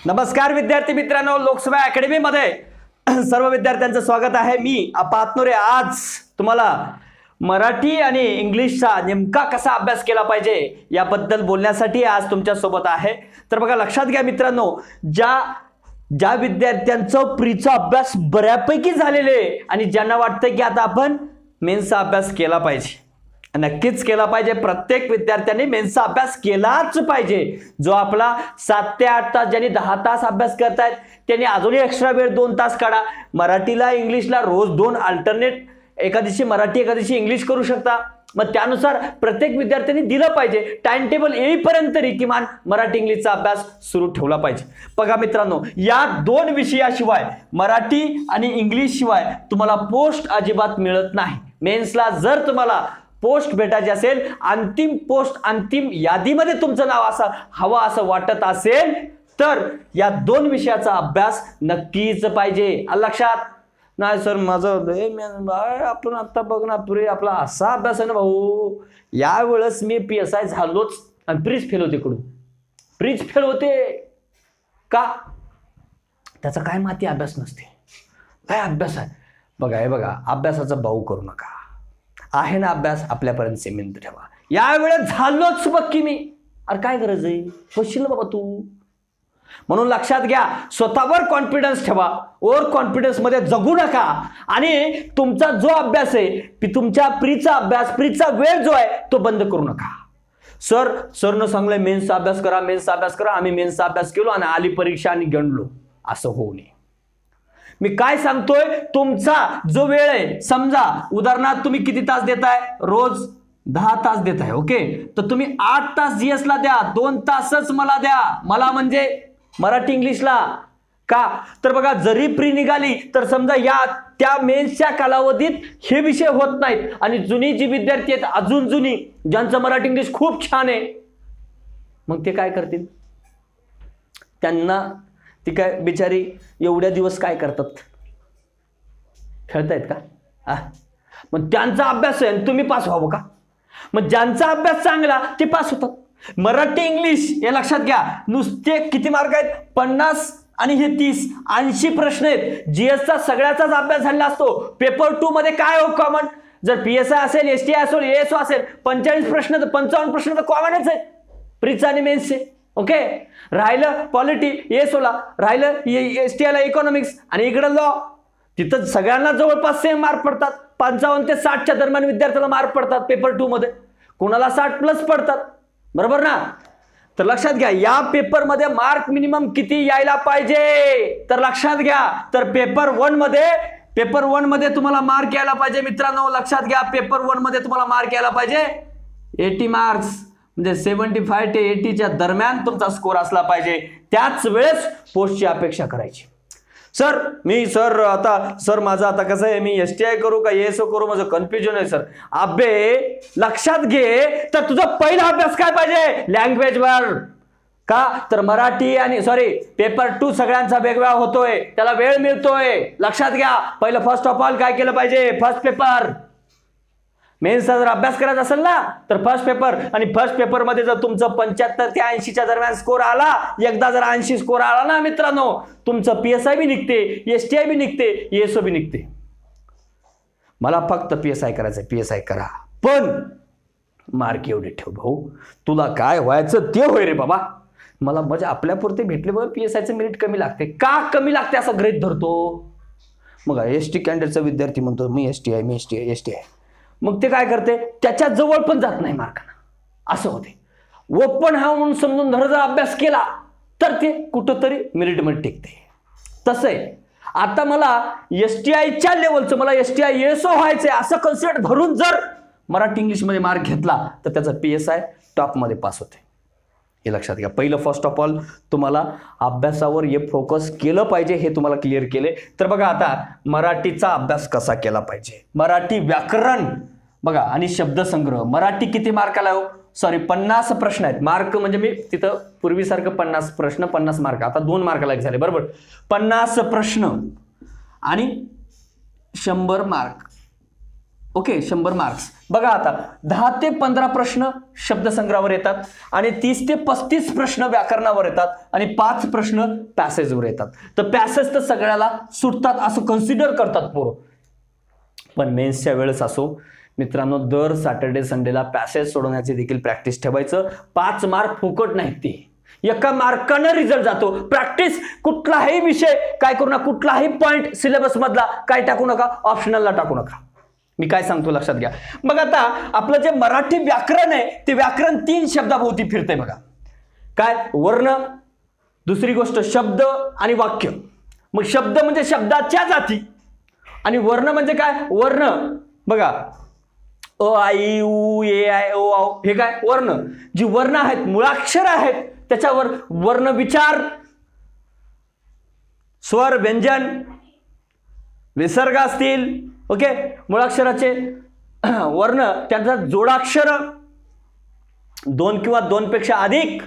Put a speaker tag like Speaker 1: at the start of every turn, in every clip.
Speaker 1: नमस्कार विद्यार्थी मित्रांनो, लोकसभा अकॅडमी मध्ये सर्व विद्यार्थ्यांचं स्वागत आहे. मी अप्पा हातनुरे. आज तुम्हाला मराठी आणि इंग्लिशचा नेमका कसा अभ्यास केला पाहिजे याबद्दल बोलण्यासाठी आज तुमच्या सोबत आहे. तर बघा, लक्षात घ्या मित्रांनो, ज्या विद्यार्थ्यांचं प्रीचा अभ्यास बऱ्यापैकी झालेले आणि ज्यांना वाटतं की आता आपण मेन्सचा अभ्यास केला पाहिजे, नक्कीच केला पाहिजे. प्रत्येक विद्यार्थ्यांनी मेन्सचा अभ्यास केलाच पाहिजे. जो आपला 7 ते 8 तास, ज्यांनी 10 तास अभ्यास करतायत त्यांनी अजूनही एक्स्ट्रा वेळ 2 तास काढा. मराठीला इंग्लिशला रोज 2 अल्टरनेट, एका दिवशी मराठी एका दिवशी इंग्लिश करू शकता. मग त्यानुसार प्रत्येक विद्यार्थ्यांनी दिलं पाहिजे. टाइम टेबल येईपर्यंत तरी किमान मराठी इंग्लिशचा अभ्यास सुरू ठेवला पाहिजे. बघा मित्रांनो, या 2 विषयाशिवाय, मराठी आणि इंग्लिश शिवाय तुम्हाला पोस्ट अजिबात मिळत नाही. मेन्सला जर तुम्हाला पोस्ट भेटायची असेल, अंतिम पोस्ट, अंतिम यादीमध्ये तुमचं नाव असं हवं असं वाटत असेल, तर या 2 विषयाचा अभ्यास नक्कीच पाहिजे. लक्षात नाही सर माझं आपण आता बघ ना, पुरे आपला असा अभ्यास आहे ना भाऊ, यावेळेस मी PSI झालोच आणि प्रीच फेल होते. प्रीच फेल होते का? त्याचा काय माती अभ्यास नसते. काय अभ्यास आहे बघा. हे बघा, अभ्यासाचा भाऊ करू नका. आहे ना अभ्यास, आपल्यापर्यंत सीमित ठेवा. यावेळेस झालोच बघ की मी. अरे काय गरज आहे, होशील बाबा तू. म्हणून लक्षात घ्या, स्वतःवर कॉन्फिडन्स ठेवा. ओव्हर कॉन्फिडन्स मध्ये जगू नका. आणि तुमचा जो अभ्यास आहे, तुमच्या प्रीचा अभ्यास, प्रीचा वेळ जो आहे तो बंद करू नका. सरनं सांगलंय मेन्सचा अभ्यास करा, मेन्सचा अभ्यास करा. आम्ही मेन्सचा अभ्यास केलो आणि आली परीक्षा आणि गणलो, असं होऊ नये. मी काय सांगतोय, तुमचा जो वेळ आहे, समजा उदाहरणार्थ तुम्ही किती तास देताय, रोज 10 तास देताय. ओके, तर तुम्ही 8 तास GS ला द्या, 2 तासच मला द्या. मला म्हणजे मराठी इंग्लिशला. का तर बघा, जरी प्री निघाली तर समजा त्या मेन्सच्या कालावधीत हे विषय होत नाहीत आणि जुनी जी विद्यार्थी आहेत, अजून जुनी, ज्यांचं मराठी इंग्लिश खूप छान आहे, मग ते काय करतील? त्यांना ती काय बिचारी एवढ्या दिवस काय करतात? खेळतायत का? मग त्यांचा अभ्यास आहे आणि तुम्ही पास व्हावं का? मग ज्यांचा अभ्यास चांगला ते पास होतात. मराठी इंग्लिश हे लक्षात घ्या, नुसते किती मार्क आहेत? 50 आणि हे 30, 80 प्रश्न आहेत. GSचा सगळ्याचाच अभ्यास झालेला असतो. पेपर 2 मध्ये काय हो कॉमन? जर PSI असेल, STI असेल, ASO असेल, 45 प्रश्न तर 55 प्रश्न तर कॉमनच आहेत प्रीचा आणि मेन्सचे. ओके, राहिलं पॉलिटी ASOला, राहिलं STIला इकॉनॉमिक्स, आणि इकडं लॉ. तिथं सगळ्यांना जवळपास सेम मार्क पडतात. 55 ते 60च्या दरम्यान विद्यार्थ्याला मार्क पडतात पेपर 2 मध्ये. कोणाला 60+ पडतात, बरोबर ना? तर लक्षात घ्या, या पेपरमध्ये मार्क मिनिमम किती यायला पाहिजे? तर लक्षात घ्या, तर पेपर 1 मध्ये तुम्हाला मार्क यायला पाहिजे मित्रांनो. लक्षात घ्या, पेपर 1 मध्ये तुम्हाला मार्क यायला पाहिजे 80 मार्क्स, म्हणजे 75 ते 80च्या दरम्यान तुमचा स्कोर असला पाहिजे. त्याच वेळेस पोस्टची अपेक्षा करायची. सर माझं आता कसं आहे, मी STI करू का ASO करू, माझं कन्फ्युजन आहे सर. अबे लक्षात घे, तर तुझा पहिला अभ्यास काय पाहिजे? लँग्वेजवर. का तर मराठी आणि पेपर 2 सगळ्यांचा वेगवेगळा होतोय, त्याला वेळ मिळतोय. लक्षात घ्या, पहिलं फर्स्ट ऑफ ऑल काय केलं पाहिजे? First paper. मेन्सचा जर अभ्यास करायचा असेल ना, तर फर्स्ट पेपर. आणि फर्स्ट पेपर मध्ये जर तुमचं 75 ते 80च्या दरम्यान स्कोर आला, एकदा जर 80 स्कोर आला ना मित्रांनो, तुमचं PSI बी निघते, STI बी निघते, ASO बी निघते. मला फक्त PSI करायचंय, PSI करा, पण मार्क एवढे ठेव भाऊ. तुला काय व्हायचं ते होय रे बाबा. मला म्हणजे आपल्यापुरते भेटले बघ, PSIचं मेरिट कमी लागते. का कमी लागते असं गृहीत धरतो? मग ST कॅन्डिडेटचा विद्यार्थी म्हणतो मी STI. मग ते काय करते? त्याच्या जवळ पण जात नाही मार्कांना, असं होते. ओपन हा म्हणून समजून जर अभ्यास केला तर ते कुठंतरी मेरिटमध्ये टिकते. तसं आहे. आता मला STIच्या लेवलचं, मला STI ASO व्हायचंय असं कन्सेप्ट धरून जर मराठी इंग्लिशमध्ये मार्क घेतला तर त्याचा PSI टॉपमध्ये पास होते. हे लक्षात घ्या. पहिलं फर्स्ट ऑफ ऑल तुम्हाला अभ्यासावर हे फोकस केलं पाहिजे, हे तुम्हाला क्लिअर केले. तर बघा, आता मराठीचा अभ्यास कसा केला पाहिजे? मराठी व्याकरण बघा आणि शब्दसंग्रह. मराठी किती मार्काला हो? 50 प्रश्न आहेत. मार्क म्हणजे मी तिथं पूर्वीसारखं 50 प्रश्न 50 मार्क, आता 2 मार्काला झाले, बरोबर. 50 प्रश्न आणि 100 मार्क. Okay, 100 marks. बघा आता 10 ते 15 प्रश्न शब्दसंग्रहावर येतात आणि 30 ते 35 प्रश्न व्याकरणावर येतात आणि 5 प्रश्न पॅसेजवर येतात. तर पॅसेज तर सगळ्याला सुटतात असं कन्सिडर करतात पोरं. पण मेन्सच्या वेळेस असो मित्रांनो, दर सॅटर्डे संडेला पॅसेज सोडवण्याची देखील प्रॅक्टिस ठेवायचं. 5 मार्क फुकट नाहीत, ते एका मार्कानं रिझल्ट जातो. प्रॅक्टिस कुठलाही विषय काय करू नका, कुठलाही पॉइंट सिलेबस मधला काय टाकू नका, ऑप्शनलला टाकू नका. मी काय सांगतो लक्षात घ्या. मग आता आपलं जे मराठी व्याकरण आहे ते व्याकरण 3 शब्दाभोवती फिरतंय बघा. काय? वर्ण, दुसरी गोष्ट शब्द आणि वाक्य. मग शब्द म्हणजे शब्दाच्या जाती आणि वर्ण म्हणजे काय? वर्ण. बघा अ आई उ ए आय ओ औ हे काय? वर्ण. जी वर्ण आहेत, मुळाक्षर आहेत, त्याच्यावर वर्ण विचार, स्वर, व्यंजन, विसर्ग असतील. ओके, मुळाक्षराचे वर्ण, त्यांचा जोडाक्षर, 2 किंवा 2 पेक्षा अधिक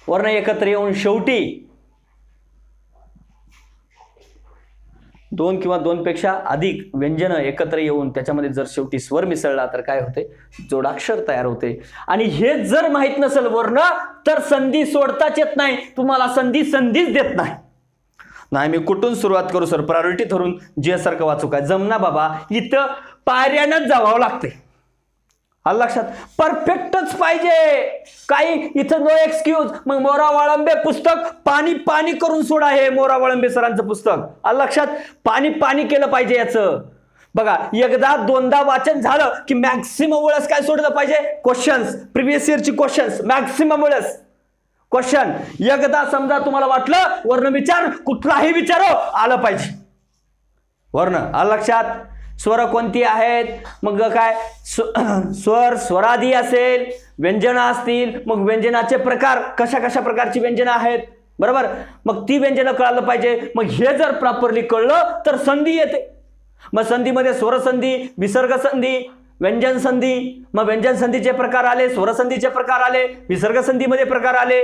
Speaker 1: वर्ण एकत्र येऊन शेवटी 2 किंवा 2 पेक्षा अधिक व्यंजन एकत्र येऊन त्याच्यामध्ये जर शेवटी स्वर मिसळला तर काय होते? जोडाक्षर तयार होते. आणि हे जर माहित नसेल वर्ण तर संधी सोडताच येत नाही. तुम्हाला संधीच देत नाही. नाही मी कुठून सुरुवात करू सर, प्रायोरिटी धरून जे सारखं वाचू काय जमना बाबा. इथं पायऱ्यानंच जावं लागते. आलं लक्षात? परफेक्टच पाहिजे, काही इथं नो एक्सक्यूज. मग मोरा वाळंबे पुस्तक पाणी पाणी करून सोडा. हे मोरा वाळंबे सरांचं पुस्तक. आलं लक्षात? पाणी पाणी केलं पाहिजे याचं. बघा, एकदा दोनदा वाचन झालं की मॅक्सिमम वेळेस काय सोडलं पाहिजे? क्वेश्चन्स, प्रिव्हियस इयरची क्वेश्चन्स मॅक्सिमम वेळेस क्वेश्चन. एकदा समजा तुम्हाला वाटलं वर्ण विचार, कुठलाही विचारो आलं पाहिजे वर्ण. आलं लक्षात? स्वर कोणती आहेत? मग काय स्वर, स्वरादी असेल, व्यंजन असतील, मग व्यंजनाचे प्रकार, कशा कशा प्रकारची व्यंजन आहेत, बरोबर. मग ती व्यंजन कळालं पाहिजे. मग हे जर प्रॉपरली कळलं तर संधी येते. मग संधीमध्ये स्वरसंधी, विसर्ग संधी, व्यंजन संधी. मग व्यंजन संधीचे प्रकार आले, स्वरसंधीचे प्रकार आले, विसर्ग संधीमध्ये प्रकार आले.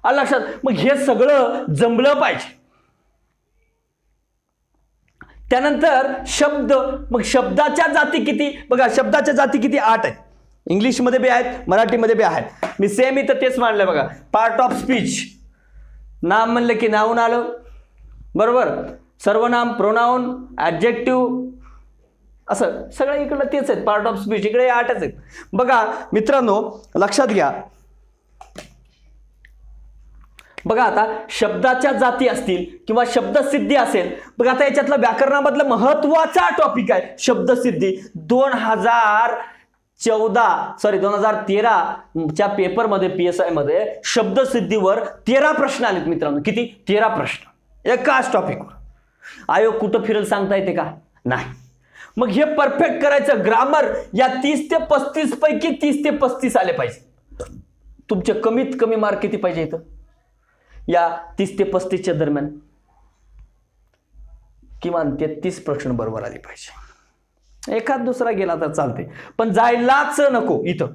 Speaker 1: आलं लक्षात? मग हे सगळं जमलं पाहिजे. त्यानंतर शब्द. मग शब्दाच्या जाती किती? बघा, शब्दाच्या जाती किती? 8 आहेत. इंग्लिशमध्ये बी आहेत, मराठीमध्ये बी आहेत. मी सेम इथं तेच मांडलंय बघा. पार्ट ऑफ स्पीच, नाम म्हणलं की नाऊन आलं, बरोबर. सर्वनाम, प्रोनाऊन, ऍडजेक्टिव्ह, असं सगळं इकडं तेच आहेत. पार्ट ऑफ स्पीच इकडे 8च आहेत. बघा मित्रांनो लक्षात घ्या. बघा आता शब्दाच्या जाती असतील किंवा शब्दसिद्धी असेल. बघा आता याच्यातला व्याकरणामधला महत्वाचा टॉपिक आहे शब्दसिद्धी. 2013च्या पेपरमध्ये PSI मध्ये शब्दसिद्धीवर 13 प्रश्न आलेत मित्रांनो. किती? 13 प्रश्न एकाच टॉपिकवर. आयोग कुठं फिरेल सांगता येते का? नाही. मग हे परफेक्ट करायचं. ग्रामर या 30 ते 35 पैकी 30 ते 35 आले पाहिजे. तुमचे कमीत कमी मार्क किती पाहिजे इथं? या 30 ते 35च्या दरम्यान किमान 33 प्रश्न बरोबर आले पाहिजे. एखाद दुसरा गेला तर चालते, पण जायलाच नको इथं,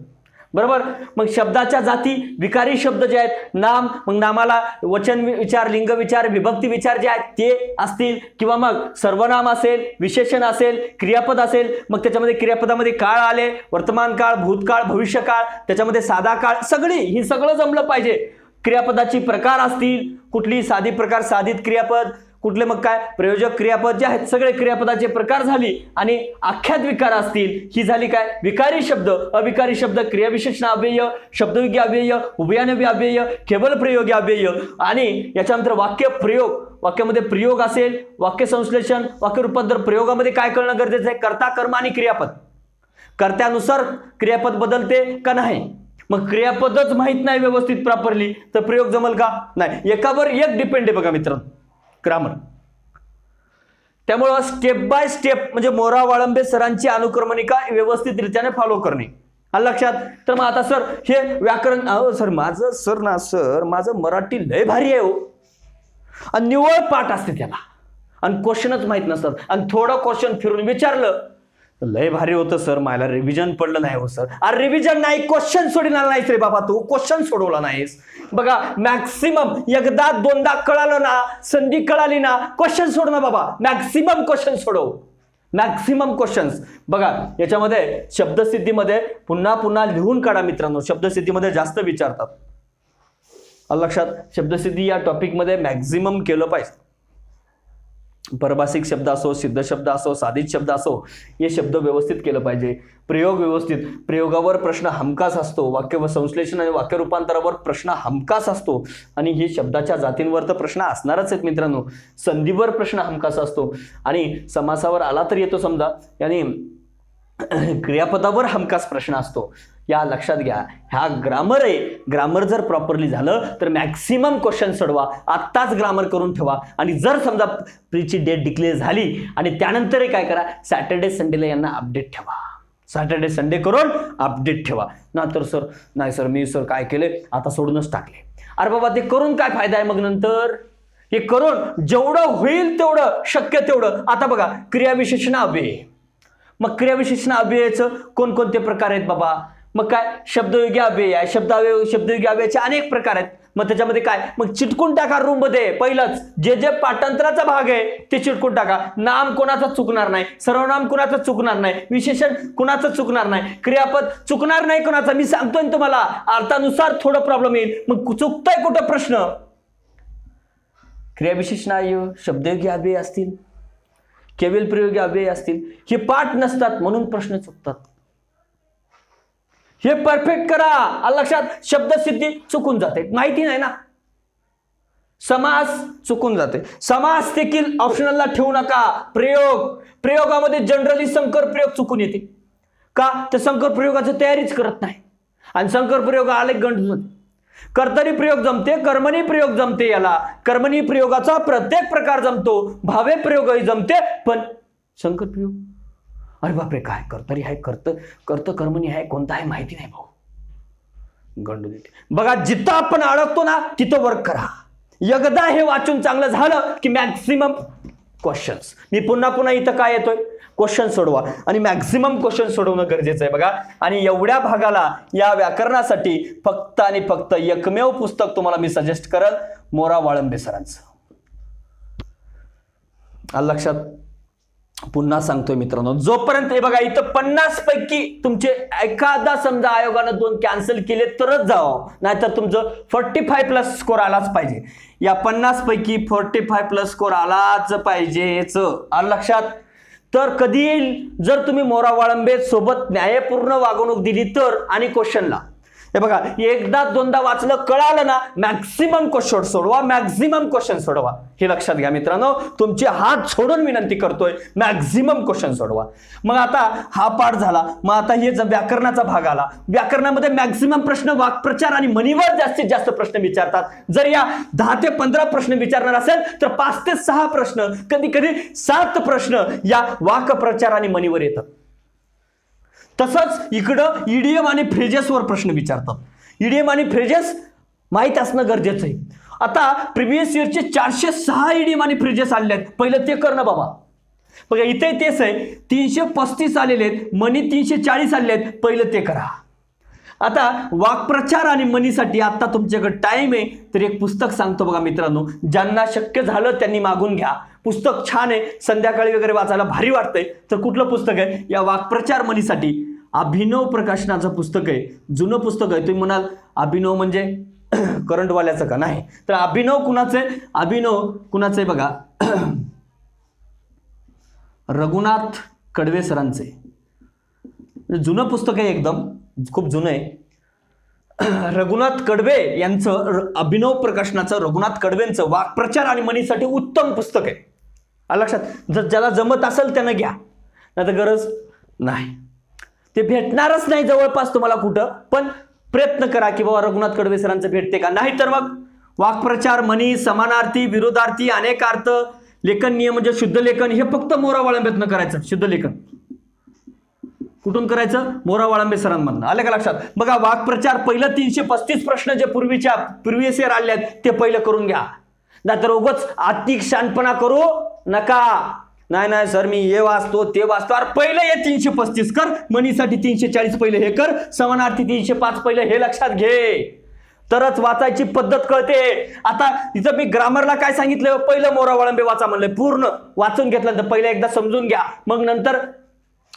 Speaker 1: बरोबर. मग शब्दाच्या जाती, विकारी शब्द जे आहेत, नाम, मग नामाला वचन विचार, लिंग विचार, विभक्ती विचार जे आहेत ते असतील, किंवा मग सर्वनाम असेल, विशेषण असेल, क्रियापद असेल. मग त्याच्यामध्ये क्रियापदामध्ये काळ आले, वर्तमान काळ, भूतकाळ, भविष्यकाळ, त्याच्यामध्ये साधा काळ, ही सगळं जमलं पाहिजे. क्रियापदाची प्रकार असतील, कुठली साधी प्रकार, साधित क्रियापद, कुठले मग काय प्रयोजक क्रियापद जे आहेत, सगळे क्रियापदाचे प्रकार झाली. आणि आख्यात विकार असतील, ही झाली काय विकारी शब्द, अविकारी शब्द, क्रियाविशेषण अव्यय, शब्दविज्ञ अव्यय, उभयान्वयी अव्यय, केवल प्रयोगी अव्यय. आणि याच्यानंतर वाक्य प्रयोग, वाक्यामध्ये प्रयोग असेल, वाक्य संश्लेषण, वाक्य रूपांतर. प्रयोगामध्ये काय करणं गरजेचं आहे? कर्ता, कर्म आणि क्रियापद. कर्त्यानुसार क्रियापद बदलते का नाही? मग क्रियापदच माहित नाही व्यवस्थित प्रॉपरली तर प्रयोग जमल का? नाही. एकावर एक डिपेंड आहे बघा मित्रांनो ग्रामर. त्यामुळं स्टेप बाय स्टेप म्हणजे मोरा वाळंबे सरांची अनुक्रमणिका व्यवस्थित रित्याने फॉलो करणे. आलं लक्षात? तर मग आता सर हे व्याकरण, सर माझं मराठी लय भारी आहे हो, आणि निवळ पाठ असते त्याला, आणि क्वेश्चनच माहित नसतात, आणि थोडं क्वेश्चन फिरून विचारलं लय भारी होतं सर, मला रिव्हिजन पडलं नाही हो सर. अरे रिव्हिजन नाही, क्वेश्चन सोडणार नाहीस रे बाबा, तू क्वेश्चन सोडवला नाहीस. बघा मॅक्सिमम एकदा दोनदा कळालं ना, संधी कळाली ना, क्वेश्चन सोड ना बाबा, मॅक्सिमम क्वेश्चन सोडव. मॅक्सिमम क्वेश्चन्स बघा याच्यामध्ये शब्दसिद्धीमध्ये पुन्हा पुन्हा लिहून काढा मित्रांनो, शब्दसिद्धीमध्ये जास्त विचारतात. लक्षात, शब्दसिद्धी या टॉपिकमध्ये मॅक्झिमम केलं पाहिजे. परभाषिक शब्द असो, सिद्ध शब्द असो, साधित शब्द असो, हे शब्द व्यवस्थित केलं पाहिजे. प्रयोग व्यवस्थित, प्रयोगावर प्रश्न हमखास असतो, वाक्य व संश्लेषण आणि वाक्य रूपांतरावर प्रश्न हमखास असतो. आणि हे शब्दाच्या जातींवर तर प्रश्न असणारच आहेत मित्रांनो. संधीवर प्रश्न हमखास असतो आणि समासावर आला तर येतो समजा, यानी क्रियापदावर हमखास प्रश्न असतो. या लक्षात घ्या, ह्या ग्रामर आहे. ग्रामर जर प्रॉपरली झालं तर मॅक्सिमम क्वेश्चन सोडवा. आत्ताच ग्रामर करून ठेवा. आणि जर समजा प्रीची डेट डिक्लेअर झाली आणि त्यानंतर काय करा, सॅटर्डे संडेला यांना अपडेट ठेवा. सॅटर्डे संडे करून अपडेट ठेवा. तर सर नाही सर, मी सर काय केले आता सोडूनच टाकले. अरे बाबा, ते करून काय फायदा आहे मग नंतर? हे करून जेवढं होईल तेवढं, शक्य तेवढं. आता बघा, क्रियाविशेषण अव्यय. मग क्रियाविशेषण अव्ययाचं कोणकोणते प्रकार आहेत बाबा? मग काय, शब्दयोगी अव्यय आहे. शब्दयोगी अव्ययाचे अनेक प्रकार आहेत. मग त्याच्यामध्ये काय, मग चिटकून टाका रूम मध्ये. पहिलंच जे पाठांतराचा भाग आहे ते चिटकून टाका. नाम कोणाचं चुकणार नाही, सर्वनाम कोणाचं चुकणार नाही, विशेषण कोणाचं चुकणार नाही, क्रियापद चुकणार नाही कोणाचा. मी सांगतोय तुम्हाला, अर्थानुसार थोडं प्रॉब्लेम येईल. मग चुकतंय कुठं प्रश्न? क्रियाविशेषण अव्यय, शब्दयोगी अव्यय असतील, केवल प्रयोगी अव्यय असतील, हे पाठ नसतात म्हणून प्रश्न चुकतात. हे परफेक्ट करा. लक्षात, शब्दसिद्धी चुकून जाते, माहिती नाही ना. समास चुकून जाते. समास देखील ऑप्शनलला ठेवू नका. प्रयोगामध्ये जनरली संकर प्रयोग चुकून येते. का? तर संकर प्रयोगाची तयारीच करत नाही आणि संकर प्रयोग आले गंड. कर्तरी प्रयोग जमते, कर्मणी प्रयोग जमते. याला कर्मणी प्रयोगाचा प्रत्येक प्रकार जमतो, भावे प्रयोगही जमते, पण संकर प्रयोग अरे बापरे, काय कर्तरी आहे, कर्त कर्मणी आहे, कोणता आहे माहिती नाही भाऊ, गंडू देते. बघा, जिथं आपण अडकतो ना तिथं वर्क करा. एकदा हे वाचून चांगलं झालं की मॅक्सिमम क्वेश्चन्स. मी पुन्हा इथं काय येतोय, क्वेश्चन सोडवा आणि मॅक्सिमम क्वेश्चन सोडवणं गरजेचं आहे. बघा, आणि एवढ्या भागाला या व्याकरणासाठी फक्त आणि फक्त एकमेव पुस्तक तुम्हाला मी सजेस्ट करल, मोरा वाळंबे सरांचं. लक्षात, पुन्हा सांगतोय मित्रांनो, जोपर्यंत हे बघा इथं 50 पैकी तुमचे एखादा समजा आयोगानं 2 कॅन्सल केले तरच जावं, नाहीतर तुमचं 45 प्लस स्कोर आलाच पाहिजे. या 50 पैकी 45 प्लस स्कोर आलाच पाहिजेच. लक्षात, तर कधी येईल जर तुम्ही मोरा वाळंबे सोबत न्यायपूर्ण वागणूक दिली तर. आणि क्वेश्चनला हे बघा, एकदा दोनदा वाचलं, कळालं ना, मॅक्सिमम क्वेश्चन सोडवा, मॅक्सिमम क्वेश्चन सोडवा. हे लक्षात घ्या मित्रांनो, तुमचे हात सोडून विनंती करतोय, मॅक्सिमम क्वेश्चन सोडवा. मग आता हा पाठ झाला. मग आता हे व्याकरणाचा भाग आला. व्याकरणामध्ये मॅक्सिमम प्रश्न वाक्प्रचार आणि म्हणीवर जास्तीत जास्त प्रश्न विचारतात. जर या 10 ते 15 प्रश्न विचारणार असेल तर 5 ते 6 प्रश्न, कधी कधी 7 प्रश्न या वाक्प्रचार आणि म्हणीवर येतात. तसंच इकडं इडियम आणि फ्रेजेसवर प्रश्न विचारतात. इडियम आणि फ्रेजेस माहीत असणं गरजेचं आहे. आता प्रिव्हियस इयरचे 406 इडियम आणि फ्रेजेस आलेले आहेत, पहिलं ते करणं बाबा. बघा इथे तेच आहे, 335 आलेले आहेत, मनी 340 आलेले आहेत, पहिलं ते करा. आता वाक्प्रचार आणि मनीसाठी आता तुमच्याकडे टाइम आहे, तर एक पुस्तक सांगतो बघा मित्रांनो, ज्यांना शक्य झालं त्यांनी मागून घ्या. पुस्तक छान आहे, संध्याकाळी वगैरे वाचायला भारी वाटतंय. तर कुठलं पुस्तक आहे? या वाक्प्रचार मनीसाठी अभिनव प्रकाशनाचं पुस्तक आहे. जुनं पुस्तक आहे. तुम्ही म्हणाल अभिनव म्हणजे करंटवाल्याचं का? नाही, तर अभिनव कुणाचं आहे? अभिनव कुणाचं आहे बघा, रघुनाथ कडवे सरांचे. जुनं पुस्तक आहे, एकदम खूप जुनं आहे. रघुनाथ कडवे यांचं अभिनव प्रकाशनाचं, रघुनाथ कडवेंचं वाक्प्रचार आणि मनीसाठी उत्तम पुस्तक आहे. लक्षात, जर ज्याला जमत असेल त्यानं घ्या, नाही तर गरज नाही. ते भेटणारच नाही जवळपास तुम्हाला कुठं, पण प्रयत्न करा की बाबा रघुनाथ कडवे सरांचं भेटते का. नाही तर मग वाक्प्रचार, मनी, समानार्थी, विरोधार्थी, अनेकार्थ, लेखन नियम म्हणजे शुद्ध लेखन, हे फक्त मोरा वाळंबेतनं करायचं. शुद्ध लेखन कुठून करायचं? मोरा वाळंबे सरांमधनं. आलं का लक्षात? बघा, वाक्प्रचार पहिलं 335 प्रश्न जे प्रिव्हियस इयर आले आहेत ते पहिलं करून घ्या. नाहीतर उगाच आतिक शानपणा करू नका. नाही सर मी हे वाचतो ते वाचतो. अरे पहिलं हे 335 कर, मनीसाठी 340 पहिलं हे कर, समानार्थी 305 पहिलं हे लक्षात घे. तरच वाचायची पद्धत कळते. आता इथं मी ग्रामरला काय सांगितलं, पहिलं मोरा वळंबे वाचा म्हणलंय, पूर्ण वाचून घेतलं तर पहिलं एकदा समजून घ्या, मग नंतर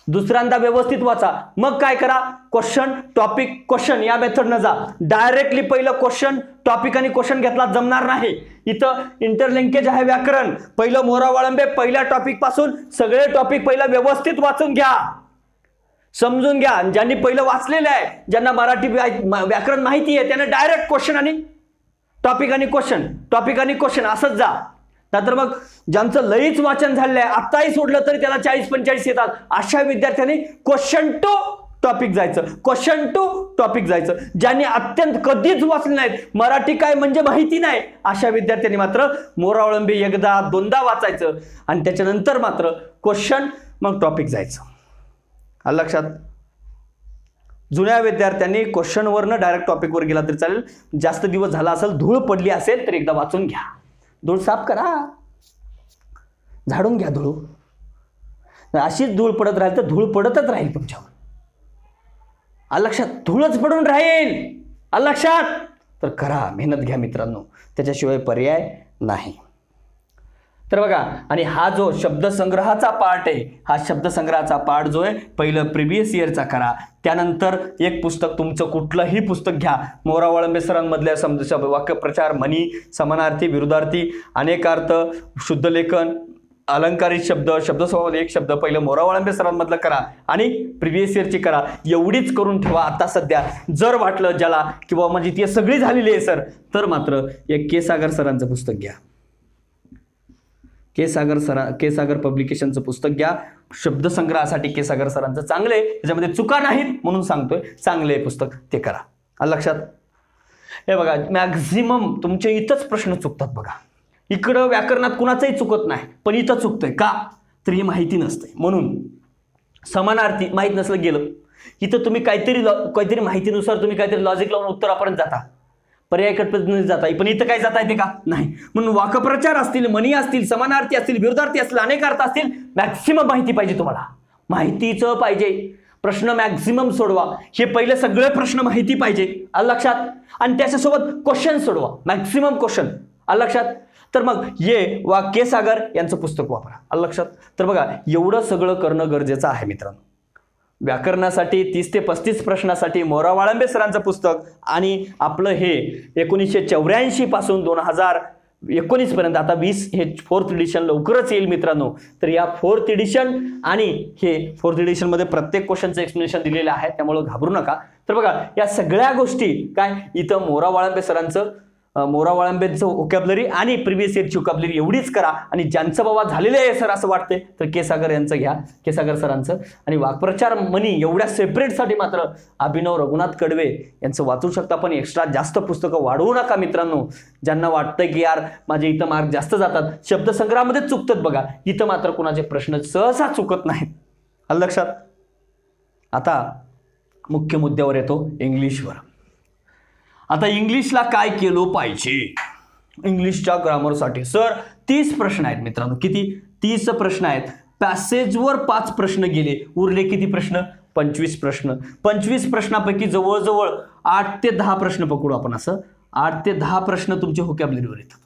Speaker 1: दुसऱ्यांदा व्यवस्थित वाचा. मग काय करा, क्वेश्चन टॉपिक क्वेश्चन या मेथडनं जा. डायरेक्टली पहिलं क्वेश्चन टॉपिक आणि क्वेश्चन घेतला जमणार नाही. इथं इंटरलिंकेज आहे व्याकरण. पहिलं मोरा वळंबे पहिल्या टॉपिक पासून सगळे टॉपिक पहिलं व्यवस्थित वाचून घ्या, समजून घ्या. ज्यांनी पहिलं वाचलेलं आहे, ज्यांना मराठी व्याकरण माहिती आहे, त्यांना डायरेक्ट क्वेश्चन आणि टॉपिक आणि क्वेश्चन, टॉपिक आणि क्वेश्चन असंच जा. नंतर मग ज्यांचं लईच वाचन झालेलं आहे, आत्ताही सोडलं तरी त्याला 40-45 येतात, अशा विद्यार्थ्यांनी क्वेश्चन टू टॉपिक जायचं, क्वेश्चन टू टॉपिक जायचं. ज्यांनी अत्यंत कधीच वाचले नाहीत, मराठी काय म्हणजे माहिती नाही, अशा विद्यार्थ्यांनी मात्र मोरा वळंबे एकदा दोनदा वाचायचं आणि त्याच्यानंतर मात्र क्वेश्चन मग टॉपिक जायचं. आलं लक्षात? जुन्या विद्यार्थ्यांनी क्वेश्चनवरनं डायरेक्ट टॉपिकवर गेला तरी चालेल. जास्त दिवस झाला असेल, धूळ पडली असेल तर एकदा वाचून घ्या. धूळ साफ करा, झाडून घ्या धूळ. अशीच धूळ पडत राहील तर धूळ पडतच राहील तुमच्यावर. आलं लक्षात? धूळच पडून राहील. आलं लक्षात? तर करा, मेहनत घ्या मित्रांनो, त्याच्याशिवाय पर्याय नाही. तर बघा, आणि हा जो शब्दसंग्रहाचा पार्ट आहे, हा शब्दसंग्रहाचा पार्ट जो आहे पहिलं प्रिव्हियस इयरचा करा. त्यानंतर एक पुस्तक, तुमचं कुठलंही पुस्तक घ्या, मोरा वळंबे सरांमधल्या शब्द वाक्यप्रचार, म्हणी, समानार्थी, विरुद्धार्थी, अनेकार्थ, शुद्धलेखन, अलंकारित शब्द, शब्दस्वभावात एक शब्द, पहिलं मोरा वळंबे सरांमधलं करा आणि प्रिव्हियस इयरची करा. एवढीच करून ठेवा आता सध्या. जर वाटलं ज्याला किंवा म्हणजे ती सगळी झालेली आहे सर, तर मात्र एक के सागर सरांचं पुस्तक घ्या. के सागर पब्लिकेशनचं पुस्तक घ्या. शब्दसंग्रहासाठी के सागर सरांचं चांगले, त्याच्यामध्ये चुका नाहीत म्हणून सांगतोय, चांगले पुस्तक ते करा. आलं लक्षात? हे बघा, मॅक्झिमम तुमचे इथंच प्रश्न चुकतात बघा. इकडं व्याकरणात कुणाचंही चुकत नाही, पण इथं चुकतंय का, तर ही माहिती नसते. म्हणून समानार्थी माहीत नसलं गेलं. इथं तुम्ही काहीतरी माहितीनुसार तुम्ही काहीतरी लॉजिक लावून उत्तरापर्यंत जाता, पर्याय पद्धतीने जाता, पण इथं काय जाता येते का, नाही. म्हणून वाक्यप्रचार असतील, म्हणी असतील, समानार्थी असतील, विरुद्धार्थी असतील, अनेक अर्थ असतील, मॅक्सिमम माहिती पाहिजे तुम्हाला. माहितीचं पाहिजे, प्रश्न मॅक्सिमम सोडवा. हे पहिले सगळे प्रश्न माहिती पाहिजे. आलं लक्षात? आणि त्याच्यासोबत क्वेश्चन सोडवा, मॅक्सिमम क्वेश्चन. आलं लक्षात? तर मग के सागर यांचं पुस्तक वापरा. आलं लक्षात? तर बघा, एवढं सगळं करणं गरजेचं आहे मित्रांनो. व्याकरणासाठी 30 ते 35 प्रश्नासाठी मोरा वळंबे सरांचं पुस्तक आणि आपलं हे 1984 पासून 2019 पर्यंत, आता 20 हे 4th एडिशन लवकरच येईल मित्रांनो. तर या 4th एडिशन आणि हे 4th एडिशन मध्ये प्रत्येक क्वेश्चनचं एक्सप्लेनेशन दिलेलं आहे, त्यामुळे घाबरू नका. तर बघा, या सगळ्या गोष्टी काय इथं मोरा वळंबे सरांचं मोरा वळंबेचं व्होकॅब्युलरी आणि प्रिव्हियस इयरची व्होकॅब्युलरी एवढीच करा. आणि ज्यांचं बाबा झालेलं आहे सर असं वाटतंय तर के सागर यांचं घ्या, के सागर सरांचं. आणि वाक्प्रचार, म्हणी एवढ्या सेपरेटसाठी मात्र अभिनव रघुनाथ कडवे यांचं वाचू शकता, पण एक्स्ट्रा जास्त पुस्तकं वाढवू नका मित्रांनो. ज्यांना वाटतंय की यार माझे इथं मार्क जास्त जातात, शब्दसंग्रहामध्ये चुकतात बघा, इथं मात्र कुणाचे प्रश्न सहसा चुकत नाहीत. आलं लक्षात? आता मुख्य मुद्द्यावर येतो, इंग्लिशवर. आता इंग्लिशला काय केलं पाहिजे इंग्लिशच्या ग्रामरसाठी? सर 30 प्रश्न आहेत मित्रांनो. किती? 30 प्रश्न आहेत. पॅसेजवर 5 प्रश्न गेले, उरले किती प्रश्न? 25 प्रश्न. 25 प्रश्नापैकी जवळजवळ 8 ते 10 प्रश्न पकडू आपण, असं 8 ते 10 प्रश्न तुमच्या व्होकॅब्युलरीवर येतात.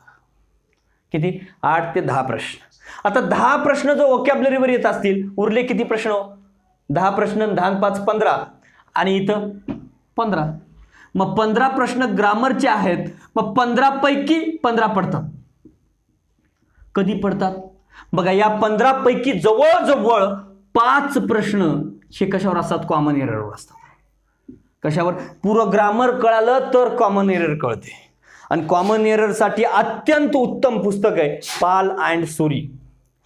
Speaker 1: किती? 8 ते 10 प्रश्न. आता 10 प्रश्न जो व्होकॅब्युलरीवर येत असतील, उरले किती प्रश्न? 10 प्रश्न, 10 5 15 आणि इथं 15. मग 15 प्रश्न ग्रामरचे आहेत. मग 15 पैकी 15 पडतात. कधी पडतात बघा, या 15 पैकी जवळजवळ 5 प्रश्न हे कशावर असतात? कॉमन एररवर असतात. कशावर? पुरं ग्रामर कळालं तर कॉमन एरर कळते. आणि कॉमन एरर साठी अत्यंत उत्तम पुस्तक आहे पाल अँड सुरी.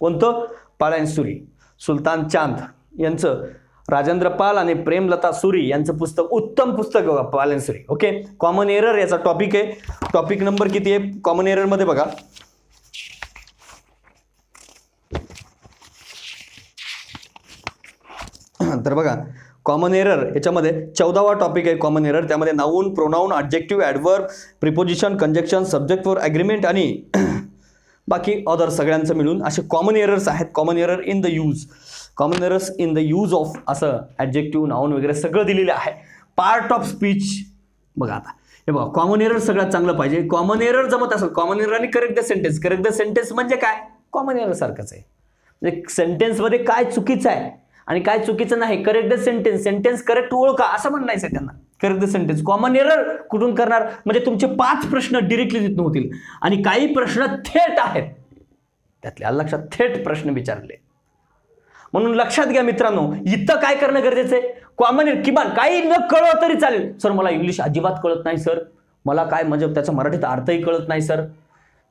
Speaker 1: कोणतं? पाल अँड सुरी. सुलतान चांद यांचं, राजेंद्र पाल आणि प्रेमलता सुरी यांचं पुस्तक, उत्तम पुस्तक बघा, Pal and Suri. Okay, common error याचा टॉपिक आहे. टॉपिक नंबर किती आहे कॉमन एरर मध्ये बघा? तर बघा, कॉमन एरर याच्यामध्ये 14वा टॉपिक आहे कॉमन एरर. त्यामध्ये noun, pronoun, adjective, adverb, preposition, conjunction, subject for agreement आणि बाकी अदर सगळ्यांचं मिळून असे कॉमन एरर्स आहेत. Common error in the use, common errors in the use of असं ॲडजेक्टिव्ह, नाउन वगैरे सगळं दिलेलं आहे. पार्ट ऑफ स्पीच बघा. आता हे बघा, कॉमन एरर सगळ्यात चांगलं पाहिजे. कॉमन एरर जमत असेल, कॉमन एरर आणि correct the sentence. Correct the sentence म्हणजे काय, कॉमन एरर सारखंच आहे. म्हणजे सेंटेन्समध्ये काय चुकीचं आहे आणि काय चुकीचं नाही. Correct the sentence, sentence correct ओळखा असं म्हणायचं त्यांना. Correct the sentence. Common error कुठून करणार, म्हणजे तुमचे 5 प्रश्न डिरेक्टली तिथून होतील आणि काही प्रश्न थेट आहेत त्यातल्या लक्षात, थेट प्रश्न विचारले. म्हणून लक्षात घ्या मित्रांनो, इथं काय करणं गरजेचं आहे, कॉमन एरर. किमान काही न कळलं तरी चालेल. सर मला इंग्लिश अजिबात कळत नाही सर, मला काय म्हणजे त्याचा मराठीत अर्थही कळत नाही सर,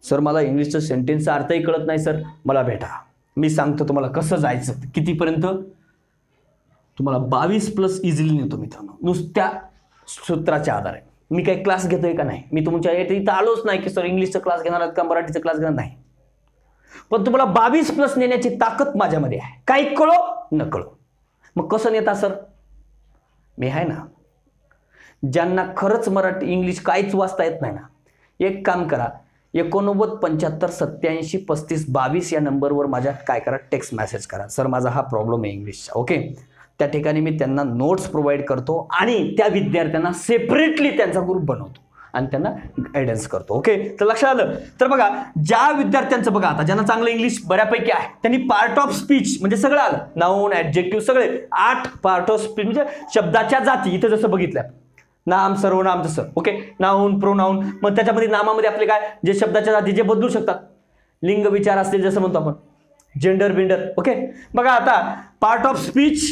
Speaker 1: सर मला इंग्लिशचं सेंटेन्सचा अर्थही कळत नाही सर, मला भेटा, मी सांगतो तुम्हाला कसं जायचं, कितीपर्यंत. तुम्हाला 22+ इझिली नेतो मित्रांनो, नुसत्या सूत्राच्या आधारे. मी काही क्लास घेतोय का नाही, मी तुमच्या इथं आलोच नाही की सर इंग्लिशचा क्लास घेणार आहेत का मराठीचा क्लास घेणार नाही, पण तुम्हाला 22+ नेण्याची ताकद माझ्यामध्ये आहे. काही कळो न कळो. मग कसं नेता सर, मी आहे ना. ज्यांना खरंच मराठी इंग्लिश काहीच वाचता येत नाही ना, एक काम करा, 89 75 87 35 22 या नंबरवर माझ्या काय करा, टेक्स्ट मेसेज करा, सर माझा हा प्रॉब्लेम आहे इंग्लिशचा. ओके, त्या ठिकाणी मी त्यांना नोट्स प्रोव्हाइड करतो आणि त्या विद्यार्थ्यांना सेपरेटली त्यांचा ग्रुप बनवतो आणि त्यांना गायडन्स करतो. ओके, तर लक्षात आलं. तर बघा, ज्या विद्यार्थ्यांचं बघा आता ज्यांना चांगलं इंग्लिश बऱ्यापैकी आहे त्यांनी पार्ट ऑफ स्पीच म्हणजे सगळं आलं, नाऊन ऍडजेक्टिव्ह सगळे 8 पार्ट ऑफ स्पीच म्हणजे शब्दाच्या जाती. इथं जसं बघितलं नाम सर्वनाम जसं. ओके, नाऊन प्रोनाऊन, मग त्याच्यामध्ये नामामध्ये आपले काय जे शब्दाच्या जाती जे बदलू शकतात, लिंग विचार असतील जसं म्हणतो आपण, जेंडर बिंडर. ओके, बघा आता पार्ट ऑफ स्पीच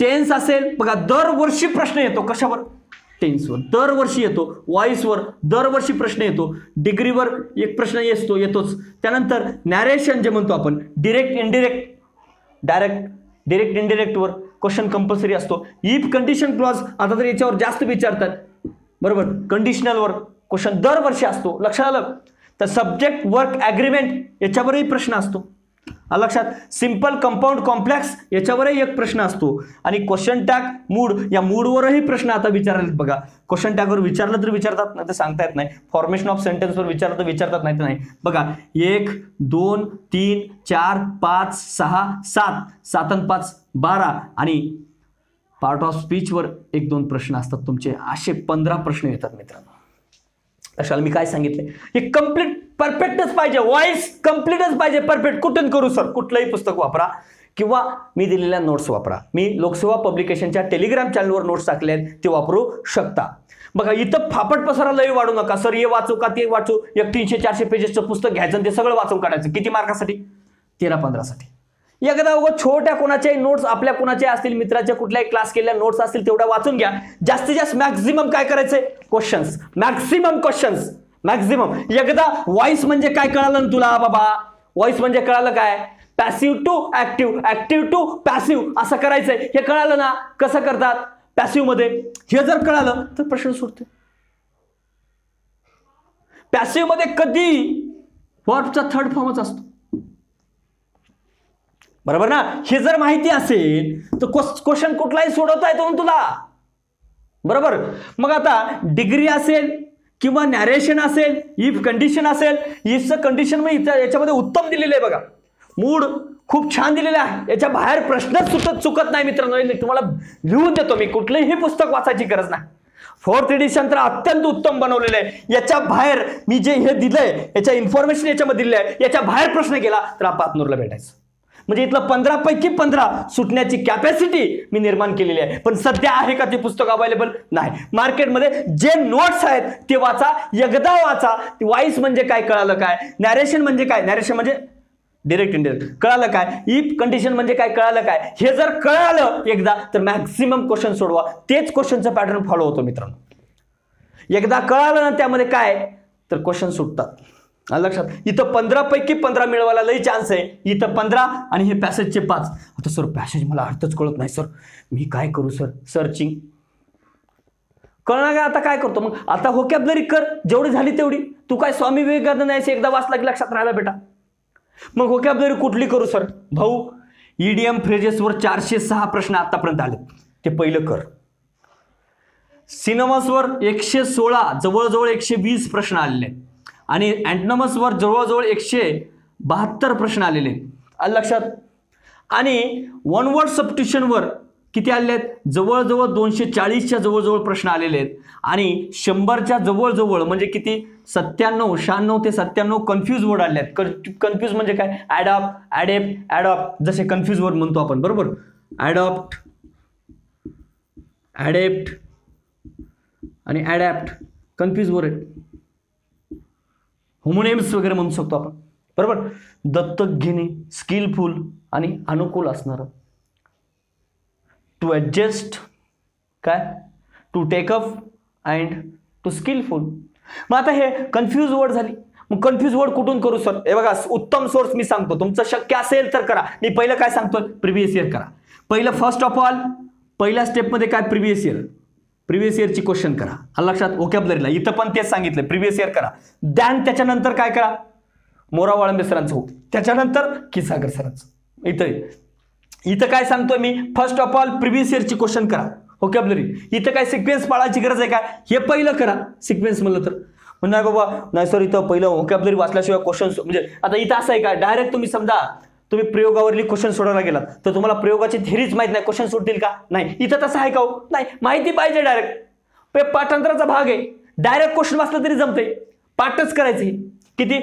Speaker 1: टेन्स असेल, बघा दरवर्षी प्रश्न येतो कशावर, टेन्सवर दरवर्षी येतो, व्हॉइसवर दरवर्षी प्रश्न येतो, डिग्रीवर एक प्रश्न येतोच. त्यानंतर नॅरेशन जे म्हणतो आपण, डिरेक्ट इनडिरेक्ट, डिरेक्ट इनडिरेक्टवर क्वेश्चन कंपल्सरी असतो. इफ कंडिशन क्लॉज आता तर याच्यावर जास्त विचारतात, बरोबर. कंडिशनलवर क्वेश्चन दरवर्षी असतो, लक्षात आलं. तर सब्जेक्ट वर्क ॲग्रीमेंट याच्यावरही प्रश्न असतो, लक्षात. सिंपल कंपाऊंड कॉम्प्लेक्स याच्यावरही एक प्रश्न असतो आणि क्वेश्चन टॅग मूड या मूडवरही प्रश्न आता विचारले. बघा, क्वेश्चन टॅगवर विचारलं तर विचारतात, नाही तर सांगता येत नाही. फॉर्मेशन ऑफ सेंटेन्सवर विचारलं तर विचारतात, नाही तर नाही. बघा 1 2 3 4 5 6 7 7 आणि 5 12 आणि पार्ट ऑफ स्पीचवर 1-2 प्रश्न असतात तुमचे. असे 15 प्रश्न येतात मित्रांनो. अशाला मी काय सांगितले, हे कम्प्लीट परफेक्टच पाहिजे, व्हॉइस कम्प्लीटच पाहिजे परफेक्ट. कुठून करू सर, कुठलंही पुस्तक वापरा किंवा मी दिलेल्या नोट्स वापरा. मी लोकसेवा पब्लिकेशनच्या टेलिग्राम चॅनलवर नोट्स टाकले आहेत, ते वापरू शकता. बघा इथं फापट पसारा लई वाढू नका, सर हे वाचू का ते वाचू, एक 300-400 पेजेसचं पुस्तक घ्यायचं आणि ते सगळं वाचून काढायचं. किती मार्कासाठी, 13-15 साठी. एकदा छोट्या कोणाच्याही नोट्स आपल्या कोणाच्या असतील, मित्राच्या कुठल्याही क्लास केलेल्या नोट्स असतील तेवढ्या वाचून घ्या. जास्तीत जास्त मॅक्झिमम काय करायचंय, क्वेश्चन्स, मॅक्झिमम क्वेश्चन्स, मॅक्झिमम. एकदा व्हॉइस म्हणजे काय कळालं ना तुला बाबा, व्हॉइस म्हणजे कळालं काय, passive to active, active to passive असं करायचंय. हे कळालं ना कसं करतात पॅसिव्ह मध्ये, हे जर कळालं तर प्रश्न सुटतो. पॅसिव्ह मध्ये कधी व्हॉटचा थर्ड फॉर्मच असतो, बरोबर ना. हे जर माहिती असेल तर क्वेश्चन कुठलाही सोडवता येतो तुला, बरोबर. मग आता डिग्री असेल किंवा नॅरेशन असेल, इफ कंडिशन असेल, इफचं कंडिशन मग याच्यामध्ये उत्तम दिलेलं आहे बघा. मूड खूप छान दिलेलं आहे, याच्या बाहेर प्रश्नच चुकत नाही मित्रांनो. तुम्हाला लिहून देतो मी, कुठलंही पुस्तक वाचायची गरज नाही. 4th एडिशन तर अत्यंत उत्तम बनवलेलं आहे. याच्या बाहेर मी जे हे दिलंय, याच्या इन्फॉर्मेशन याच्यामध्ये दिलंय, याच्या बाहेर प्रश्न गेला तर आपण पातनूरला भेटायचं. म्हणजे इथलं 15 पैकी 15 सुटण्याची कॅपॅसिटी मी निर्माण केलेली आहे. पण सध्या आहे का ते पुस्तक अवेलेबल नाही मार्केटमध्ये. जे नोट्स आहेत ते वाचा, एकदा वाचा. व्हॉइस म्हणजे काय कळालं काय, नॅरेशन म्हणजे काय, नॅरेशन म्हणजे डिरेक्ट इनडायरेक्ट कळालं काय, इफ कंडिशन म्हणजे काय कळालं काय, हे जर कळालं एकदा तर मॅक्सिमम क्वेश्चन सोडवा. तेच क्वेश्चनचं पॅटर्न फॉलो होतो मित्रांनो. एकदा कळालं ना त्यामध्ये काय तर क्वेश्चन सुटतात, लक्षात. इथं 15 पैकी 15 मिळवायला लई चान्स आहे. इथं 15 आणि हे पॅसेजचे 5. आता सर पॅसेज मला अर्थच कळत नाही सर, मी काय करू सर, सर्चिंग कळणार का. आता काय करतो मग, आता व्होकॅब्युलरी कर, जेवढी झाली तेवढी. तू काय स्वामी विवेकानंद नाही, एकदा वाचला की लक्षात राहायला बेटा. मग व्होकॅब्युलरी कुठली करू सर, भाऊ ईडीएम फ्रेजेसवर 406 प्रश्न आतापर्यंत आले, ते पहिलं कर. सिनोमसवर 116 जवळजवळ 120 प्रश्न आलेले आणि अँटोनमसवर जवळजवळ 172 प्रश्न आलेले लक्षात. आणि वन वर्ड सबस्टिट्यूशनवर किती आलेले आहेत? जवळजवळ 240च्या जवळजवळ प्रश्न आलेले आहेत आणि 100च्या जवळजवळ म्हणजे किती 97 96 ते 97 कन्फ्यूज वर्ड आले आहेत. कन्फ्यूज म्हणजे काय? ॲडॉप्ट, ॲडेप्ट, ॲडॉप्ट, जसे कन्फ्यूज वर्ड म्हणतो आपण, बरोबर. ॲडॉप्ट, ॲडेप्ट आणि ॲडॅप्ट कन्फ्यूज वर्ड आहेत. होमोनेम्स वगैरे म्हणू शकतो आपण, बरोबर. दत्तक घेणे, स्किलफुल आणि अनुकूल असणार. टू ॲडजस्ट, काय? To take up and to skillful. मग आता हे कन्फ्यूज वर्ड झाली. मग कन्फ्यूज वर्ड कुठून करू सर? हे बघा, उत्तम सोर्स मी सांगतो, तुमचं शक्य असेल तर करा. मी पहिलं काय सांगतो? प्रिव्हियस इयर करा. पहिलं फर्स्ट ऑफ ऑल पहिल्या स्टेपमध्ये काय? प्रिव्हियस इयरची क्वेश्चन करा. आलं लक्षात? व्होकॅब्युलरीला इथं पण तेच सांगितलं, प्रिव्हियस इयर करा. दॅन त्याच्यानंतर काय करा? मोरा वाळंबे सरांचं होतं, त्याच्यानंतर किसागर सरांचं. इथं काय सांगतोय मी? फर्स्ट ऑफ ऑल प्रिव्हियस इयरची क्वेश्चन करा, व्होकॅब्युलरी. इथं काय सिक्वेन्स पाळायची गरज आहे का? हे पहिलं करा सिक्वेन्स म्हणलं तर. नाही बाबा, नाही सर, इथं पहिलं व्होकॅब्युलरी वाचल्याशिवाय क्वेश्चन, म्हणजे आता इथं असं आहे का? डायरेक्ट तुम्ही समजा तुम्ही प्रयोगावरली क्वेश्चन सोडवायला गेलात तर तुम्हाला प्रयोगाची थेरीच माहित नाही, क्वेश्चन सोडतील का? नाही. इथं तसं आहे का? नाही, माहिती पाहिजे. डायरेक्ट पाठांतराचा भाग आहे, डायरेक्ट क्वेश्चन वाचलं तरी जमतंय, पाठच करायचे. किती?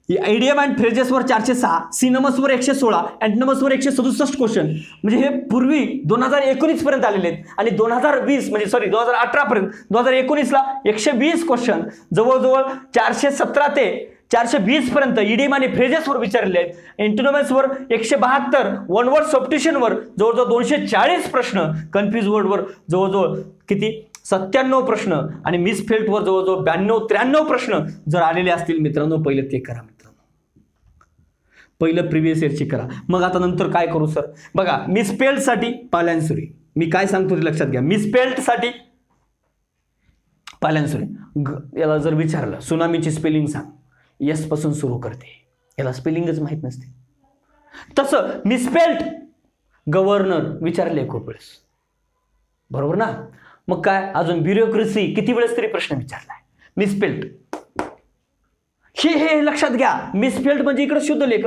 Speaker 1: आयडियम अँड फ्रेजेसवर 406, सिनोमसवर 116, अँटोनमसवर 167 क्वेश्चन. म्हणजे हे पूर्वी 2019 पर्यंत आलेले आहेत आणि 2020 म्हणजे 2018 पर्यंत 2019ला 120 क्वेश्चन, जवळजवळ 417 ते 420 पर्यंत इडियम आणि फ्रेजेसवर विचारले आहेत. अँटोनमसवर 172, वन वर्ड सबस्टिट्यूशनवर जवळजवळ 240 प्रश्न, कन्फ्यूज वर्डवर जवळजवळ किती 97 प्रश्न आणि मिसफेल्टवर जवळजवळ 92-93 प्रश्न जर आलेले असतील मित्रांनो, पहिलं ते करा मित्रांनो. पहिलं प्रिव्हियस इयरची करा. मग आता नंतर काय करू सर? बघा, मिसपेल्टसाठी पालॅन्सुरी. मी काय सांगतो ते लक्षात घ्या. मिसपेल्टसाठी पालॅन्सुरी. याला जर विचारलं सुनामीची स्पेलिंग सांग, यस पासून सुरू करते, याला स्पेलिंगच माहित नसते. तसं मिसपेल्ट गव्हर्नर विचारले खूप वेळेस, बरोबर ना? मग काय अजून ब्युरोक्रेसी किती वेळेस तरी प्रश्न विचारलाय. मिसपेल्ट हे लक्षात घ्या. मिसपेल्ट म्हणजे इकडं शुद्ध लेख,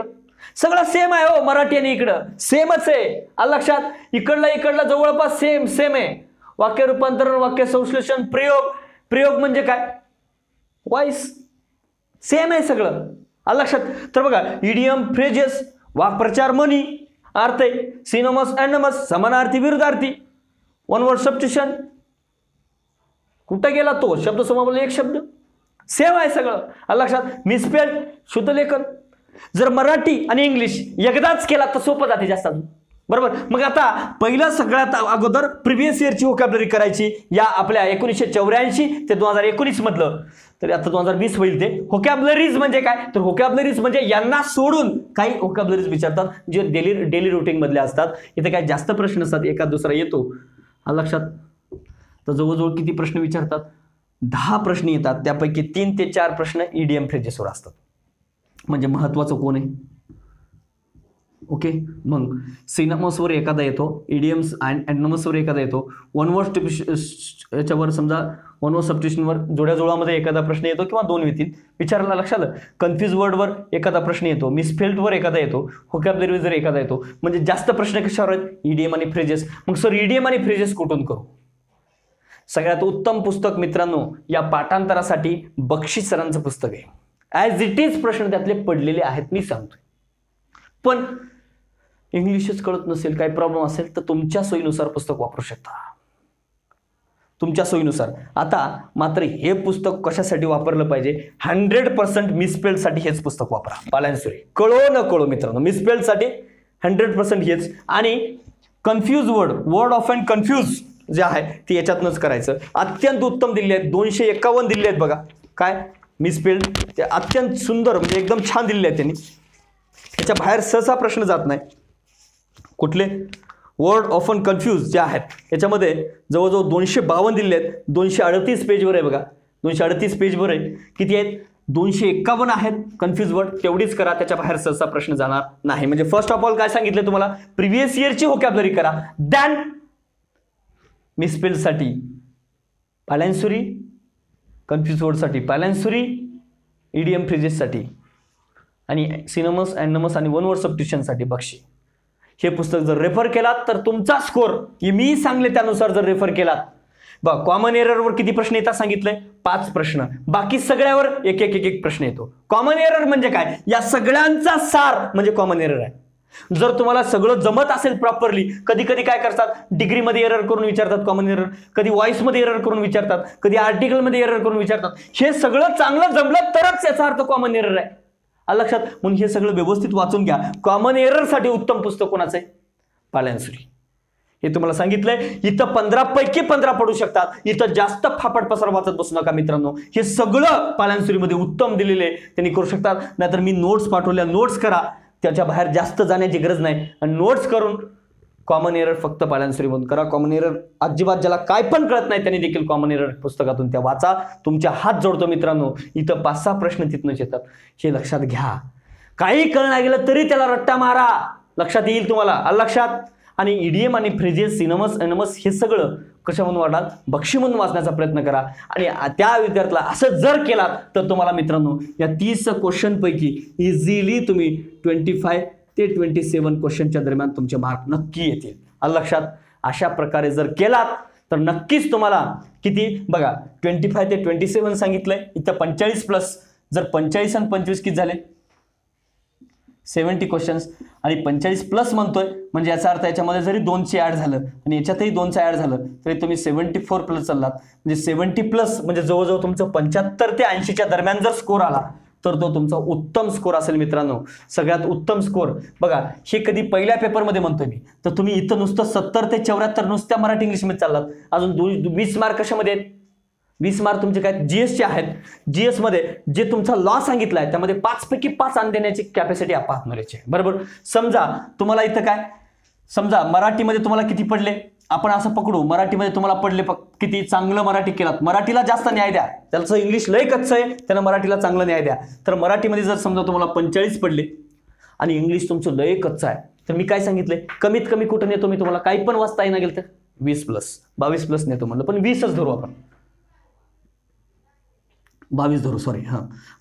Speaker 1: सगळं सेम आहे हो. मराठी आणि इकडं सेमच आहे. आलं लक्षात? इकडला जवळपास सेम आहे. वाक्य रूपांतरण, वाक्य संश्लेषण, प्रयोग म्हणजे काय? वॉइस सेम आहे सगळं. आलं लक्षात? तर बघा, इडियम, फ्रेजेस, वाक्प्रचार, म्हणी, अर्थ आहे. सिनोमस, अँटोनमस, समानार्थी, विरुद्धार्थी, वन वर्ड सबस्टिट्यूशन. कुठं गेला तो शब्द? समोर एक शब्द, सेम आहे सगळं. आलं लक्षात? मिसपेल्ट शुद्ध लेखन. जर मराठी आणि इंग्लिश एकदाच केला तर सोपं जाते जास्त, बरोबर. मग आता पहिलं सगळ्यात अगोदर प्रिव्हियस इयरची व्होकॅब्युलरी करायची. या आपल्या 1984 ते 2019 मधलं, तर आता 2020 होईल ते. व्होकॅब्युलरीज म्हणजे काय? तर व्होकॅब्युलरीज म्हणजे यांना सोडून काही व्होकॅब्युलरीज विचारतात जे डेली रुटीन मधले असतात. इथे काय जास्त प्रश्न असतात, एका दुसरा येतो. आलं लक्षात? तर जवळजवळ किती प्रश्न विचारतात? 10 प्रश्न येतात, त्यापैकी 3 ते 4 प्रश्न इडियम फ्रेजेसवर असतात. म्हणजे महत्वाचं कोण आहे? ओके. मग सिनोमसवर एखादा येतो, इडियम्स अँड अँटोनमसवर एखादा येतो, वन वर्ड याच्यावर समजा वन वर्ड सबस्टिट्यूशनवर जोड्याजोळामध्ये एखादा प्रश्न येतो किंवा 2 येतील विचारायला. लक्षात? कन्फ्यूज वर्डवर एखादा प्रश्न येतो, मिसफेल्टवर एखादा येतो, व्होकॅब्युलरी जर एखादा येतो. म्हणजे जास्त प्रश्न कशावर आहेत? इडियम आणि फ्रेजेस. मग सर इडियम आणि फ्रेजेस कुठून करू? सगळ्यात उत्तम पुस्तक मित्रांनो या पाठांतरासाठी बक्षीस सरांचं पुस्तक आहे. ॲज इट इज प्रश्न त्यातले पडलेले आहेत, मी सांगतोय. पण इंग्लिशच कळत नसेल, काही प्रॉब्लेम असेल तर तुमच्या सोयीनुसार पुस्तक वापरू शकता, तुमच्या सोयीनुसार. आता मात्र हे पुस्तक कशासाठी वापरलं पाहिजे? 100% मिसपेल्टसाठी हेच पुस्तक वापरा. पालॅन्सुरी कळो न कळो मित्रांनो, मिसपेल्टसाठी 100% हेच. आणि confuse word of and confuse जे आहे ते याच्यातनंच करायचं. अत्यंत उत्तम दिले आहेत, 251 दिले आहेत. बघा काय मिसपेल्ट, ते अत्यंत सुंदर, म्हणजे एकदम छान दिले आहेत त्यांनी. त्याच्या बाहेर सहसा प्रश्न जात नाही. कुठले? वर्ड ऑफ अँड कन्फ्यूज जे आहेत याच्यामध्ये जवळजवळ 252 दिले आहेत. 238 पेजवर आहे बघा, 238 पेजवर आहे. किती आहेत? 251 आहेत कन्फ्यूज वर्ड. तेवढीच करा, त्याच्या बाहेर सहसा प्रश्न जाणार नाही. म्हणजे फर्स्ट ऑफ ऑल काय सांगितलं तुम्हाला? प्रिव्हियस इयरची व्होकॅब्युलरी करा, दॅन मिसपेल्टसाठी पालॅन्सुरी, कन्फ्यूज वर्डसाठी पालॅन्सुरी, इडियम फ्रेजेससाठी आणि सिनोमस, अँटोनमस आणि वन वर्ड सबस्टिट्यूशनसाठी बक्षी. हे पुस्तक जर रेफर केलात तर तुमचा स्कोर मी सांगले त्यानुसार जर रेफर केलात, बघा कॉमन एररवर किती प्रश्न येतात सांगितलंय, 5 प्रश्न, बाकी सगळ्यावर एक एक एक एक प्रश्न येतो. कॉमन एरर म्हणजे काय, या सगळ्यांचा सार म्हणजे कॉमन एरर आहे. जर तुम्हाला सगळं जमत असेल प्रॉपरली, कधी कधी काय करतात, डिग्रीमध्ये एरर करून विचारतात कॉमन एरर, कधी व्हॉइसमध्ये एरर करून विचारतात, कधी आर्टिकलमध्ये एरर करून विचारतात. हे सगळं चांगलं जमलं तरच याचा अर्थ कॉमन एरर आहे. लक्षात, म्हणून हे सगळं व्यवस्थित वाचून घ्या. कॉमन एरर साठी उत्तम पुस्तक कोणाचं आहे, पालनसुरी. हे तुम्हाला सांगितलंय. इथं 15 पैकी 15 पडू शकतात, इथं जास्त फापट पसार वाचत बसू नका मित्रांनो. हे सगळं पालनसुरीमध्ये उत्तम दिलेले त्यांनी करू शकतात. नाहीतर मी नोट्स पाठवल्या, नोट्स करा, त्याच्या बाहेर जास्त जाण्याची गरज नाही. आणि नोट्स करून कॉमन एरर फक्त पालनसुरीमधून करा. कॉमन एरर अजिबात ज्याला काय पण कळत नाही त्यांनी देखील कॉमन एरर पुस्तकातून त्या वाचा. तुमच्या हात जोडतो मित्रांनो. इथं 5-6 प्रश्न तिथनंच येतात, हे लक्षात घ्या. काही कळणार गेलं तरी त्याला रट्टा मारा, लक्षात येईल तुम्हाला. लक्षात. आणि ईडीएम आणि फ्रेजेस, सिनमस एनमस हे सगळं कशामधून वाढाल, बक्षी म्हणून वाचण्याचा प्रयत्न करा. आणि त्या विद्यार्थ्याला असं जर केलात तर तुम्हाला मित्रांनो या 30 क्वेश्चन पैकी इझिली तुम्ही 25 ते 27 क्वेश्चनच्या दरम्यान तुमचे मार्क नक्की येतील. लक्षात. अशा प्रकारे जर केलात तर नक्कीच तुम्हाला किती बघा 25 ते 27 सांगितलंय, इथं 45+, जर 45 आणि 25 किती झाले, 70 क्वेश्चन्स. आणि 45+ म्हणतोय म्हणजे याचा अर्थ याच्यामध्ये जरी 200 ऍड झालं आणि याच्यातही 200 ऍड झालं तरी तुम्ही 74+ चाललात. म्हणजे 70+ म्हणजे जवळजवळ तुमचं 75 ते 80च्या दरम्यान जर स्कोर आला तर तो तुमचा उत्तम स्कोर असेल मित्रांनो. सगळ्यात उत्तम स्कोर. बघा हे कधी पहिल्या पेपरमध्ये म्हणतोय मी, तर तुम्ही इथं नुसतं 70 ते 74 नुसत्या मराठी इंग्लिशमध्ये चाललात. अजून 20 मार्क कशामध्ये आहेत, 20 मार्क तुमचे काय जीएसचे आहेत. जीएस मध्ये जे तुमचा लॉ सांगितलाय त्यामध्ये 5 पैकी 5 आण देण्याची कॅपॅसिटी पाहणाऱ्याची, बरोबर. समजा तुम्हाला इथं काय, समजा मराठीमध्ये तुम्हाला किती पडले, आपण असं पकडू, मराठीमध्ये तुम्हाला पडले किती, चांगलं मराठी केलात, मराठीला जास्त न्याय द्या, त्याचं इंग्लिश लय कच्चं आहे, त्यानं मराठीला चांगलं न्याय द्या. तर मराठीमध्ये जर समजा तुम्हाला 45 पडले आणि इंग्लिश तुमचं लय कच्चं आहे, तर मी काय सांगितलंय, कमीत कमी कुठं नेतो मी तुम्हाला, काही पण वाचता येणार गेलं तर 20+, 22+ नेतो म्हणलं, पण 20च धरू आपण, 22 धरू, सॉरी,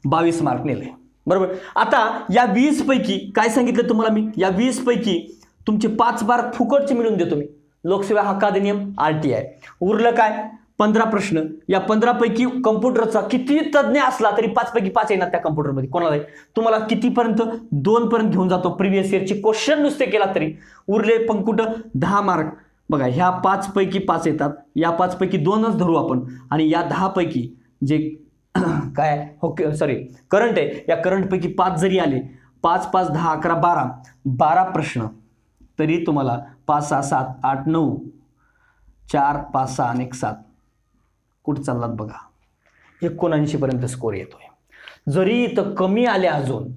Speaker 1: 22 मार्क नेले, बरोबर. आता या 20 पैकी काय सांगितलं तुम्हाला मी, या 20 पैकी तुमचे 5 मार्क फुकटचे मिळून देतो मी, लोकसेवा हक्क अधिनियम, RTI. उरलं काय, 15 प्रश्न. या 15 पैकी कम्प्युटरचा किती तज्ञ असला तरी 5 पैकी 5 येणार त्या कम्प्युटरमध्ये. कोणाला तुम्हाला कितीपर्यंत, 2 पर्यंत घेऊन जातो. प्रिव्हियस इयरचे क्वेश्चन नुसते केला तरी उरले पण कुठं 10 मार्क. बघा ह्या 5 पैकी 5 येतात, या 5 पैकी 2च धरू आपण, आणि या 10 पैकी जे काय सॉरी करंट आहे, या करंट पैकी 5 जरी आले, 5, 5, 10, 11, 12 प्रश्न, तरी तुम्हाला 5, 6, 7, 8, 9, 4, 5, 6 आणि 1, 7 कुठे चाललात बघा, 79 पर्यंत स्कोर येतोय. जरी इथं कमी आले, अजून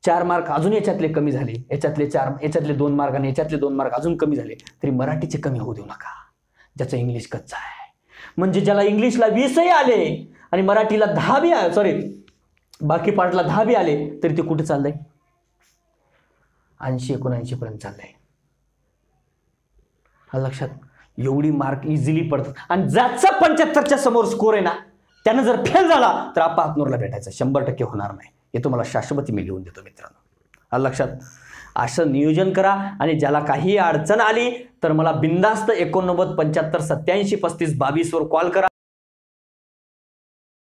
Speaker 1: 4 मार्क अजून याच्यातले कमी झाले, याच्यातले 4, याच्यातले 2 मार्क आणि याच्यातले 2 मार्क अजून कमी झाले, तरी मराठीचे कमी होऊ देऊ नका, ज्याचं इंग्लिश कच्चा आहे. म्हणजे ज्याला इंग्लिशला 20ही आले आणि मराठीला 10 बी, सॉरी बाकी पार्टला 10 बी आले, तरी ते कुठे चाललंय, 80-79 पर्यंत चाललंय. लक्षात. एवढी मार्क इझिली पडतात. आणि ज्याचा 75च्या समोर स्कोर आहे ना, त्यानं जर फेल झाला तर हातनूरला भेटायचं 100% होणार नाही. हे तुम्हाला शाश्वती मी लिहून देतो मित्रांनो. लक्षात. असं नियोजन करा. आणि ज्याला काही अडचण आली तर मला बिंदास्त 89 75 87 35 22 वर कॉल करा.